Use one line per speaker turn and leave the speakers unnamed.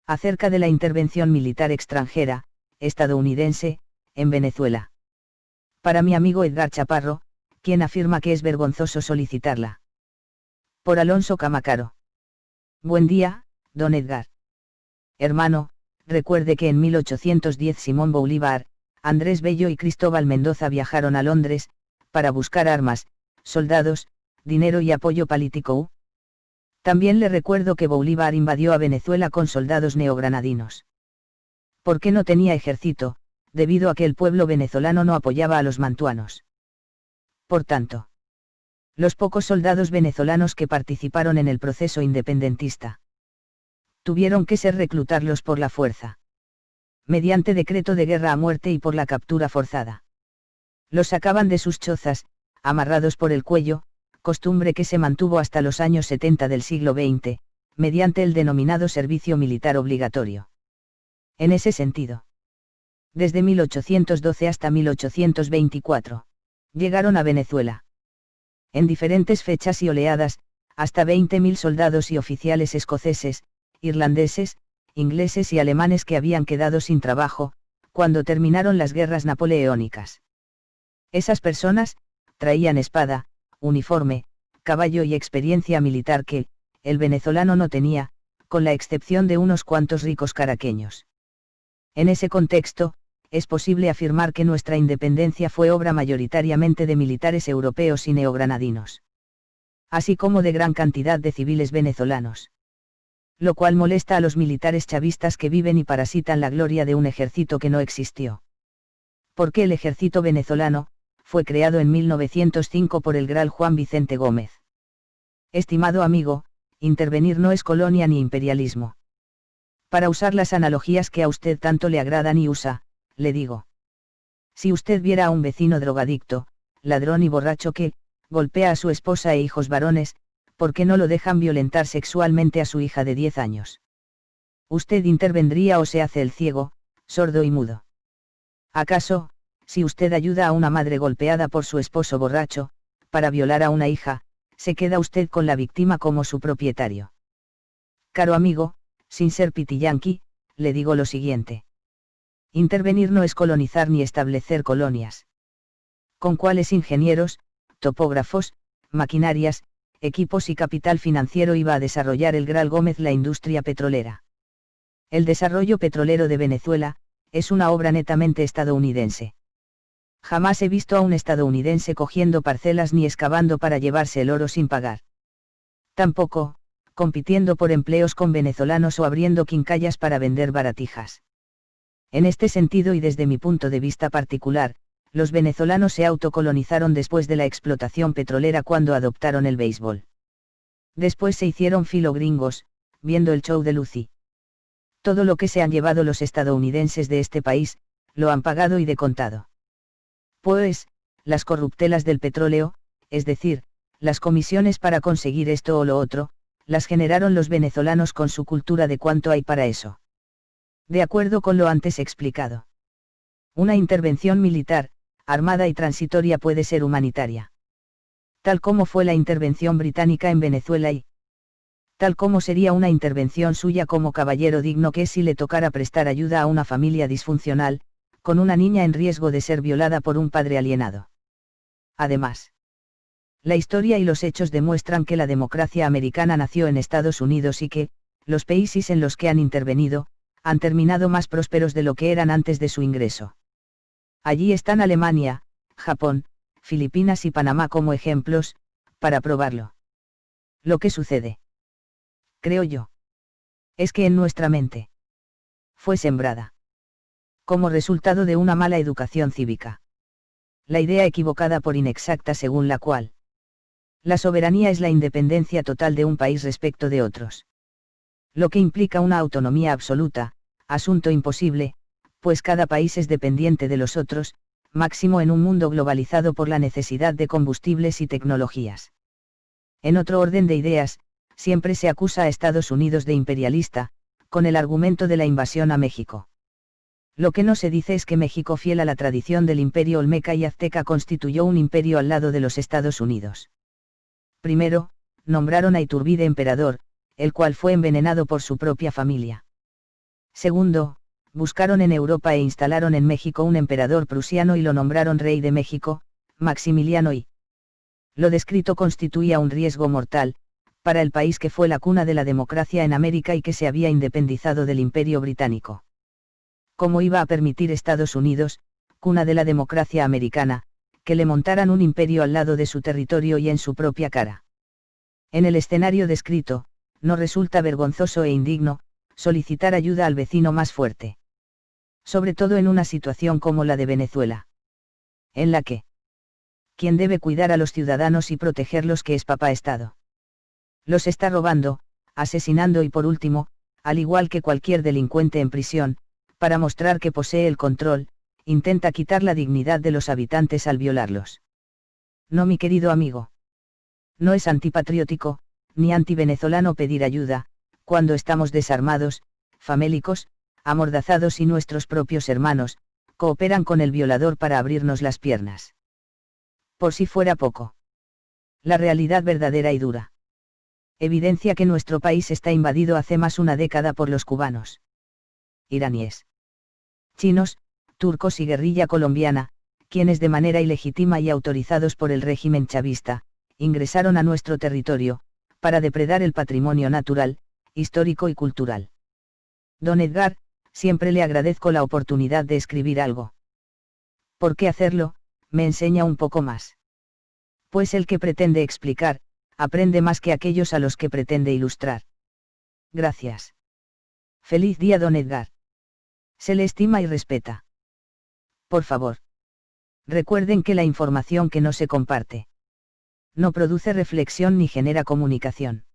Acerca de la intervención militar extranjera, estadounidense, en Venezuela. Para mi amigo Edgar Chaparro, quien afirma que es vergonzoso solicitarla. Por Alonso Camacaro. Buen día, don Edgar. Hermano, recuerde que en 1810 Simón Bolívar, Andrés Bello y Cristóbal Mendoza viajaron a Londres, para buscar armas, soldados, dinero y apoyo político. También le recuerdo que Bolívar invadió a Venezuela con soldados neogranadinos. ¿Por qué no tenía ejército? Debido a que el pueblo venezolano no apoyaba a los mantuanos. Por tanto, los pocos soldados venezolanos que participaron en el proceso independentista tuvieron que ser reclutarlos por la fuerza, mediante decreto de guerra a muerte y por la captura forzada. Los sacaban de sus chozas, amarrados por el cuello, costumbre que se mantuvo hasta los años 70 del siglo XX, mediante el denominado servicio militar obligatorio. En ese sentido, desde 1812 hasta 1824, llegaron a Venezuela, en diferentes fechas y oleadas, hasta 20.000 soldados y oficiales escoceses, irlandeses, ingleses y alemanes que habían quedado sin trabajo, cuando terminaron las guerras napoleónicas. Esas personas, traían espada, uniforme, caballo y experiencia militar que, el venezolano no tenía, con la excepción de unos cuantos ricos caraqueños. En ese contexto, es posible afirmar que nuestra independencia fue obra mayoritariamente de militares europeos y neogranadinos, así como de gran cantidad de civiles venezolanos. Lo cual molesta a los militares chavistas que viven y parasitan la gloria de un ejército que no existió. Porque el ejército venezolano fue creado en 1905 por el Gral Juan Vicente Gómez. Estimado amigo, intervenir no es colonia ni imperialismo. Para usar las analogías que a usted tanto le agradan y usa, le digo. Si usted viera a un vecino drogadicto, ladrón y borracho que golpea a su esposa e hijos varones, ¿por qué no lo dejan violentar sexualmente a su hija de 10 años? ¿Usted intervendría o se hace el ciego, sordo y mudo? ¿Acaso, si usted ayuda a una madre golpeada por su esposo borracho, para violar a una hija, se queda usted con la víctima como su propietario? Caro amigo, sin ser pitillanqui, le digo lo siguiente. Intervenir no es colonizar ni establecer colonias. ¿Con cuáles ingenieros, topógrafos, maquinarias, equipos y capital financiero iba a desarrollar el Gral Gómez la industria petrolera? El desarrollo petrolero de Venezuela es una obra netamente estadounidense. Jamás he visto a un estadounidense cogiendo parcelas ni excavando para llevarse el oro sin pagar. Tampoco, compitiendo por empleos con venezolanos o abriendo quincallas para vender baratijas. En este sentido y desde mi punto de vista particular, los venezolanos se autocolonizaron después de la explotación petrolera cuando adoptaron el béisbol. Después se hicieron filogringos, viendo el show de Lucy. Todo lo que se han llevado los estadounidenses de este país, lo han pagado y de contado. Pues, las corruptelas del petróleo, es decir, las comisiones para conseguir esto o lo otro, las generaron los venezolanos con su cultura de cuánto hay para eso. De acuerdo con lo antes explicado. Una intervención militar, armada y transitoria puede ser humanitaria. Tal como fue la intervención británica en Venezuela y tal como sería una intervención suya como caballero digno que es si le tocara prestar ayuda a una familia disfuncional, con una niña en riesgo de ser violada por un padre alienado. Además, la historia y los hechos demuestran que la democracia americana nació en Estados Unidos y que, los países en los que han intervenido, han terminado más prósperos de lo que eran antes de su ingreso. Allí están Alemania, Japón, Filipinas y Panamá como ejemplos, para probarlo. Lo que sucede, creo yo, es que en nuestra mente fue sembrada, como resultado de una mala educación cívica, la idea equivocada por inexacta según la cual la soberanía es la independencia total de un país respecto de otros. Lo que implica una autonomía absoluta, asunto imposible, pues cada país es dependiente de los otros, máximo en un mundo globalizado por la necesidad de combustibles y tecnologías. En otro orden de ideas, siempre se acusa a Estados Unidos de imperialista, con el argumento de la invasión a México. Lo que no se dice es que México, fiel a la tradición del imperio olmeca y azteca, constituyó un imperio al lado de los Estados Unidos. Primero, nombraron a Iturbide emperador, el cual fue envenenado por su propia familia. Segundo, buscaron en Europa e instalaron en México un emperador prusiano y lo nombraron rey de México, Maximiliano I. Lo descrito constituía un riesgo mortal, para el país que fue la cuna de la democracia en América y que se había independizado del Imperio Británico. ¿Cómo iba a permitir Estados Unidos, cuna de la democracia americana, que le montaran un imperio al lado de su territorio y en su propia cara? En el escenario descrito, no resulta vergonzoso e indigno solicitar ayuda al vecino más fuerte. Sobre todo en una situación como la de Venezuela. En la que quien debe cuidar a los ciudadanos y protegerlos que es papá Estado. Los está robando, asesinando y por último, al igual que cualquier delincuente en prisión, para mostrar que posee el control, intenta quitar la dignidad de los habitantes al violarlos. No, mi querido amigo. No es antipatriótico, ni antivenezolano pedir ayuda, cuando estamos desarmados, famélicos, amordazados y nuestros propios hermanos, cooperan con el violador para abrirnos las piernas. Por si fuera poco. La realidad verdadera y dura evidencia que nuestro país está invadido hace más una década por los cubanos, iraníes, chinos, turcos y guerrilla colombiana, quienes de manera ilegítima y autorizados por el régimen chavista, ingresaron a nuestro territorio, para depredar el patrimonio natural, histórico y cultural. Don Edgar, siempre le agradezco la oportunidad de escribir algo. ¿Por qué hacerlo? Me enseña un poco más. Pues el que pretende explicar, aprende más que aquellos a los que pretende ilustrar. Gracias. Feliz día, don Edgar. Se le estima y respeta. Por favor. Recuerden que la información que no se comparte no produce reflexión ni genera comunicación.